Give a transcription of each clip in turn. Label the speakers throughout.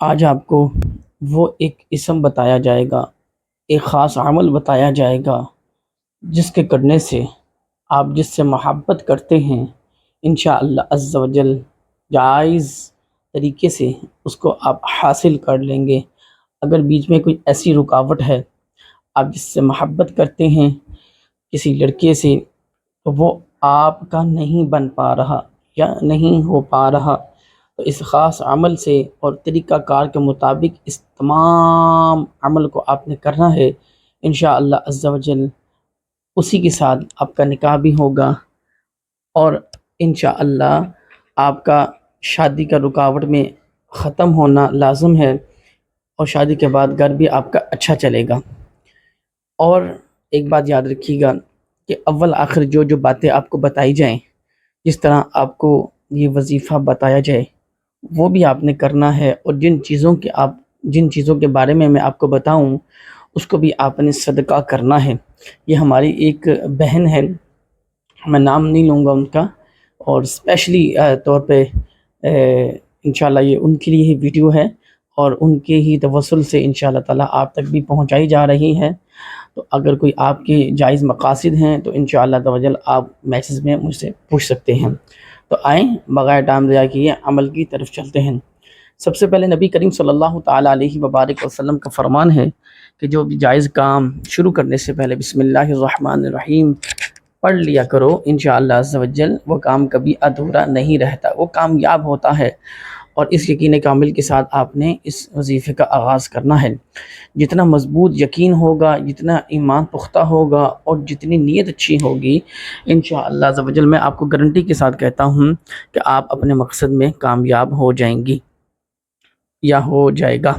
Speaker 1: آج آپ کو وہ ایک اسم بتایا جائے گا، ایک خاص عمل بتایا جائے گا جس کے کرنے سے آپ جس سے محبت کرتے ہیں انشاءاللہ عز و جل جائز طریقے سے اس کو آپ حاصل کر لیں گے۔ اگر بیچ میں کوئی ایسی رکاوٹ ہے، آپ جس سے محبت کرتے ہیں کسی لڑکے سے، تو وہ آپ کا نہیں بن پا رہا یا نہیں ہو پا رہا، تو اس خاص عمل سے اور طریقہ کار کے مطابق اس تمام عمل کو آپ نے کرنا ہے انشاءاللہ عز و جل۔ اسی کے ساتھ آپ کا نکاح بھی ہوگا اور انشاءاللہ آپ کا شادی کا رکاوٹ میں ختم ہونا لازم ہے، اور شادی کے بعد گھر بھی آپ کا اچھا چلے گا۔ اور ایک بات یاد رکھیے گا کہ اول آخر جو جو باتیں آپ کو بتائی جائیں، جس طرح آپ کو یہ وظیفہ بتایا جائے وہ بھی آپ نے کرنا ہے، اور جن چیزوں کے بارے میں آپ کو بتاؤں اس کو بھی آپ نے صدقہ کرنا ہے۔ یہ ہماری ایک بہن ہے، میں نام نہیں لوں گا ان کا، اور اسپیشلی طور پہ انشاءاللہ یہ ان کے لیے ہی ویڈیو ہے، اور ان کے ہی توسل سے انشاءاللہ تعالیٰ آپ تک بھی پہنچائی جا رہی ہے۔ تو اگر کوئی آپ کے جائز مقاصد ہیں تو انشاءاللہ تعالیٰ آپ میسیج میں مجھ سے پوچھ سکتے ہیں۔ تو آئیں بغیر ٹائم ضائع کیے عمل کی طرف چلتے ہیں۔ سب سے پہلے نبی کریم صلی اللہ تعالیٰ علیہ وبارک وسلم کا فرمان ہے کہ جو بھی جائز کام شروع کرنے سے پہلے بسم اللہ الرحمن الرحیم پڑھ لیا کرو، انشاءاللہ عز و جل وہ کام کبھی ادھورا نہیں رہتا، وہ کامیاب ہوتا ہے۔ اور اس یقین کامل کے ساتھ آپ نے اس وظیفے کا آغاز کرنا ہے۔ جتنا مضبوط یقین ہوگا، جتنا ایمان پختہ ہوگا، اور جتنی نیت اچھی ہوگی، انشاءاللہ عز و جل میں آپ کو گارنٹی کے ساتھ کہتا ہوں کہ آپ اپنے مقصد میں کامیاب ہو جائیں گی یا ہو جائے گا۔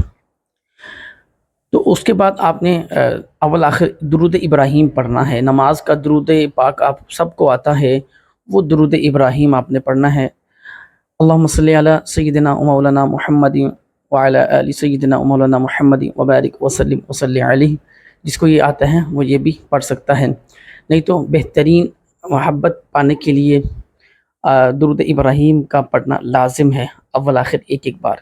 Speaker 1: تو اس کے بعد آپ نے اول آخر درود ابراہیم پڑھنا ہے۔ نماز کا درود پاک آپ سب کو آتا ہے، وہ درود ابراہیم آپ نے پڑھنا ہے۔ اللہم صلی علی سیدنا و مولانا محمد وعلی آل سیدنا و مولانا محمد وبارک وسلم وصلی علیہ۔ جس کو یہ آتا ہے وہ یہ بھی پڑھ سکتا ہے، نہیں تو بہترین محبت پانے کے لیے درود ابراہیم کا پڑھنا لازم ہے، اول آخر ایک ایک بار۔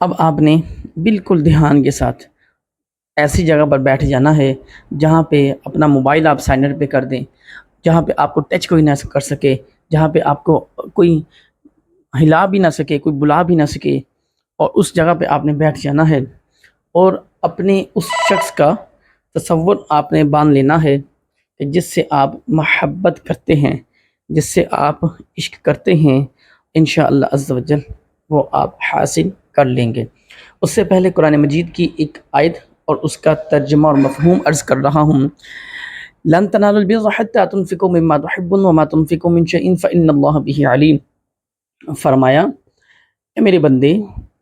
Speaker 1: اب آپ نے بالکل دھیان کے ساتھ ایسی جگہ پر بیٹھ جانا ہے جہاں پہ اپنا موبائل آپ سائلنٹ پہ کر دیں، جہاں پہ آپ کو ٹچ کوئی نہ کر سکے، جہاں پہ آپ کو کوئی ہلا بھی نہ سکے، کوئی بلا بھی نہ سکے، اور اس جگہ پہ آپ نے بیٹھ جانا ہے، اور اپنے اس شخص کا تصور آپ نے باندھ لینا ہے کہ جس سے آپ محبت کرتے ہیں، جس سے آپ عشق کرتے ہیں، انشاءاللہ عز و جل وہ آپ حاصل کر لیں گے۔ اس سے پہلے قرآن مجید کی ایک آیت اور اس کا ترجمہ اور مفہوم عرض کر رہا ہوں۔ لن تنالوا البر حتى تنفقوا مما تحبون وما تنفقوا من شيء فإن الله به عليم۔ فرمایا اے میرے بندے،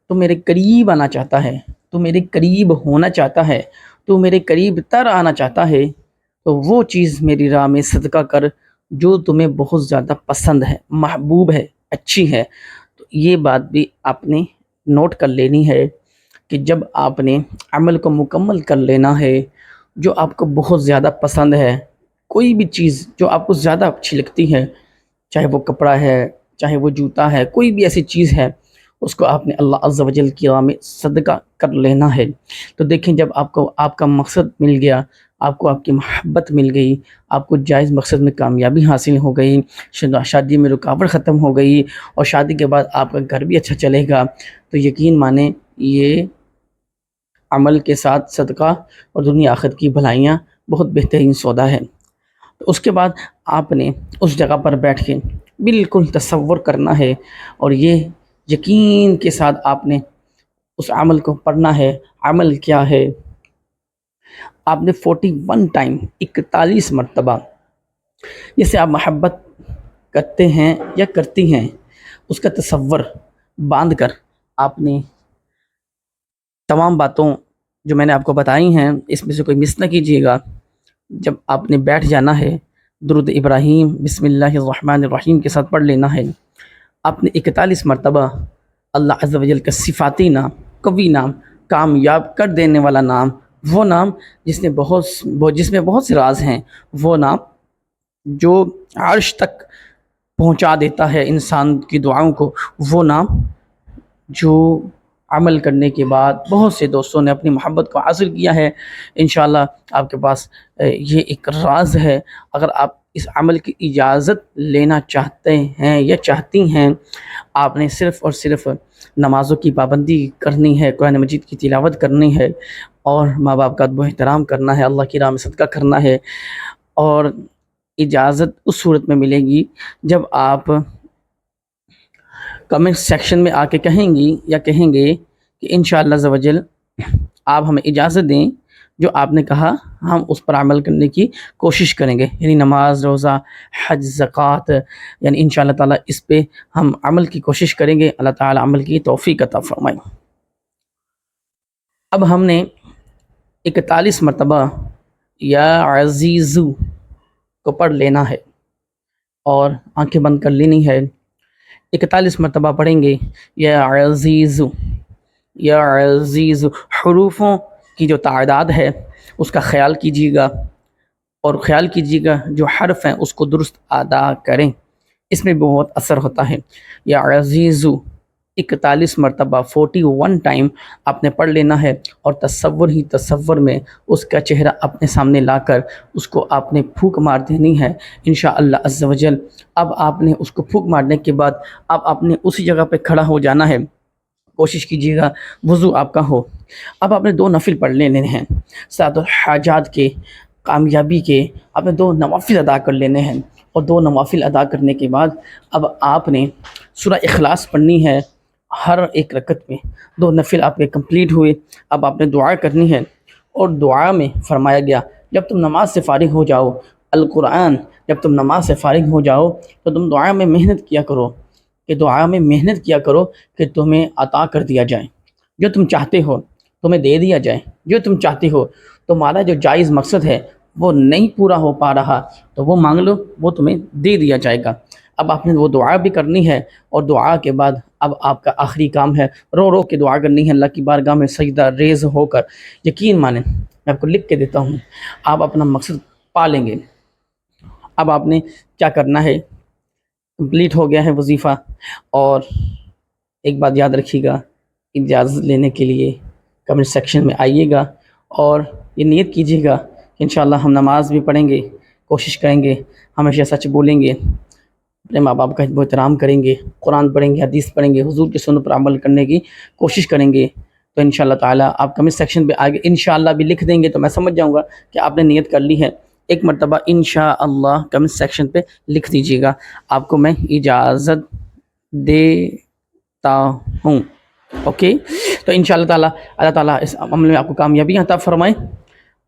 Speaker 1: تو میرے قریب آنا چاہتا ہے، تو میرے قریب ہونا چاہتا ہے، تو میرے قریب تر آنا چاہتا ہے، تو وہ چیز میری راہ میں صدقہ کر جو تمہیں بہت زیادہ پسند ہے، محبوب ہے، اچھی ہے۔ تو یہ بات بھی آپ نے نوٹ کر لینی ہے کہ جب آپ نے عمل کو مکمل کر لینا ہے، جو آپ کو بہت زیادہ پسند ہے، کوئی بھی چیز جو آپ کو زیادہ اچھی لگتی ہے، چاہے وہ کپڑا ہے، چاہے وہ جوتا ہے، کوئی بھی ایسی چیز ہے، اس کو آپ نے اللہ عز و جل کی راہ میں صدقہ کر لینا ہے۔ تو دیکھیں جب آپ کو آپ کا مقصد مل گیا، آپ کو آپ کی محبت مل گئی، آپ کو جائز مقصد میں کامیابی حاصل ہو گئی، شادی میں رکاوٹ ختم ہو گئی، اور شادی کے بعد آپ کا گھر بھی اچھا چلے گا، تو یقین مانیں یہ عمل کے ساتھ صدقہ اور دنیا آخرت کی بھلائیاں بہت بہترین سودا ہے۔ تو اس کے بعد آپ نے اس جگہ پر بیٹھ کے بالکل تصور کرنا ہے، اور یہ یقین کے ساتھ آپ نے اس عمل کو پڑھنا ہے۔ عمل کیا ہے؟ آپ نے 41 ٹائم، 41 مرتبہ جسے آپ محبت کرتے ہیں یا کرتی ہیں، اس کا تصور باندھ کر آپ نے تمام باتوں جو میں نے آپ کو بتائی ہیں اس میں سے کوئی مس نہ کیجیے گا۔ جب آپ نے بیٹھ جانا ہے، درود ابراہیم بسم اللہ الرحمن الرحیم کے ساتھ پڑھ لینا ہے۔ آپ نے 41 مرتبہ اللہ عز و جل کا صفاتی نام، قوی نام، کامیاب کر دینے والا نام، وہ نام جس میں بہت سے راز ہیں، وہ نام جو عرش تک پہنچا دیتا ہے انسان کی دعاؤں کو، وہ نام جو عمل کرنے کے بعد بہت سے دوستوں نے اپنی محبت کو حاصل کیا ہے۔ انشاءاللہ آپ کے پاس یہ ایک راز ہے، اگر آپ اس عمل کی اجازت لینا چاہتے ہیں یا چاہتی ہیں، آپ نے صرف اور صرف نمازوں کی پابندی کرنی ہے، قرآن مجید کی تلاوت کرنی ہے، اور ماں باپ کا ادب و احترام کرنا ہے، اللہ کی راہ میں صدقہ کرنا ہے، اور اجازت اس صورت میں ملے گی جب آپ کمنٹ سیکشن میں آ کے کہیں گی یا کہیں گے کہ انشاءاللہ عز و جل آپ ہمیں اجازت دیں، جو آپ نے کہا ہم اس پر عمل کرنے کی کوشش کریں گے، یعنی نماز، روزہ، حج، زکوٰۃ، یعنی انشاءاللہ تعالیٰ اس پہ ہم عمل کی کوشش کریں گے۔ اللہ تعالیٰ عمل کی توفیق عطا فرمائے۔ اب ہم نے 41 مرتبہ یا عزیزو کو پڑھ لینا ہے اور آنکھیں بند کر لینی ہے۔ 41 مرتبہ پڑھیں گے یا عزیزو، یا عزیزو۔ حروفوں کی جو تعداد ہے اس کا خیال کیجیے گا، اور خیال کیجیے گا جو حرف ہیں اس کو درست ادا کریں، اس میں بہت اثر ہوتا ہے۔ یا عزیزو 41 مرتبہ 41 ٹائم آپ نے پڑھ لینا ہے، اور تصور ہی تصور میں اس کا چہرہ اپنے سامنے لا کر اس کو آپ نے پھونک مار دینی ہے انشاءاللہ عز و جل۔ اب آپ نے اس کو پھونک مارنے کے بعد اب آپ نے اسی جگہ پہ کھڑا ہو جانا ہے، کوشش کیجیے گا وضو آپ کا ہو۔ اب آپ نے 2 نفل پڑھ لینے ہیں، سات الحاجات کے، کامیابی کے، آپ نے 2 نوافل ادا کر لینے ہیں، اور 2 نوافل ادا کرنے کے بعد اب آپ نے سورہ اخلاص پڑھنی ہے ہر ایک رکعت میں۔ 2 نفل آپ کے کمپلیٹ ہوئے، اب آپ نے دعا کرنی ہے، اور دعا میں فرمایا گیا جب تم نماز سے فارغ ہو جاؤ، القرآن جب تم نماز سے فارغ ہو جاؤ تو تم دعا میں محنت کیا کرو، کہ دعا میں محنت کیا کرو کہ تمہیں عطا کر دیا جائے، جو تم چاہتے ہو تمہیں دے دیا جائے، جو تم چاہتے ہو تمہارا جو جائز مقصد ہے وہ نہیں پورا ہو پا رہا تو وہ مانگ لو، وہ تمہیں دے دیا جائے گا۔ اب آپ نے وہ دعا بھی کرنی ہے، اور دعا کے بعد اب آپ کا آخری کام ہے رو رو کے دعا کرنی ہے اللہ کی بارگاہ میں سجدہ ریز ہو کر۔ یقین مانیں، میں آپ کو لکھ کے دیتا ہوں، آپ اپنا مقصد پا لیں گے۔ اب آپ نے کیا کرنا ہے، کمپلیٹ ہو گیا ہے وظیفہ، اور ایک بات یاد رکھیے گا، اجازت لینے کے لیے کمنٹ سیکشن میں آئیے گا، اور یہ نیت کیجیے گا کہ انشاءاللہ ہم نماز بھی پڑھیں گے، کوشش کریں گے ہمیشہ سچ بولیں گے، اپنے ماں باپ کا ادب و احترام کریں گے، قرآن پڑھیں گے، حدیث پڑھیں گے، حضور کی سنت پر عمل کرنے کی کوشش کریں گے، تو انشاءاللہ تعالیٰ آپ کمنٹ سیکشن پہ آگے انشاءاللہ بھی لکھ دیں گے تو میں سمجھ جاؤں گا کہ آپ نے نیت کر لی ہے۔ ایک مرتبہ انشاءاللہ کمنٹ سیکشن پہ لکھ دیجیے گا، آپ کو میں اجازت دیتا ہوں۔ اوکے، تو انشاءاللہ تعالیٰ اللہ تعالیٰ اس عمل میں آپ کو کامیابی عطا فرمائے،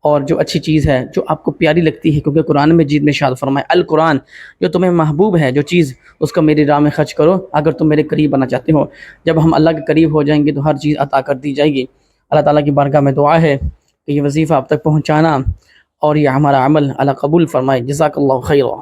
Speaker 1: اور جو اچھی چیز ہے جو آپ کو پیاری لگتی ہے، کیونکہ قرآن مجید میں ارشاد فرمائے القرآن، جو تمہیں محبوب ہے جو چیز، اس کو میری راہ میں خرچ کرو اگر تم میرے قریب بننا چاہتے ہو۔ جب ہم اللہ کے قریب ہو جائیں گے تو ہر چیز عطا کر دی جائے گی۔ اللہ تعالیٰ کی بارگاہ میں دعا ہے کہ یہ وظیفہ آپ تک پہنچانا اور یہ ہمارا عمل اللہ قبول فرمائے۔ جزاک اللہ خیرا۔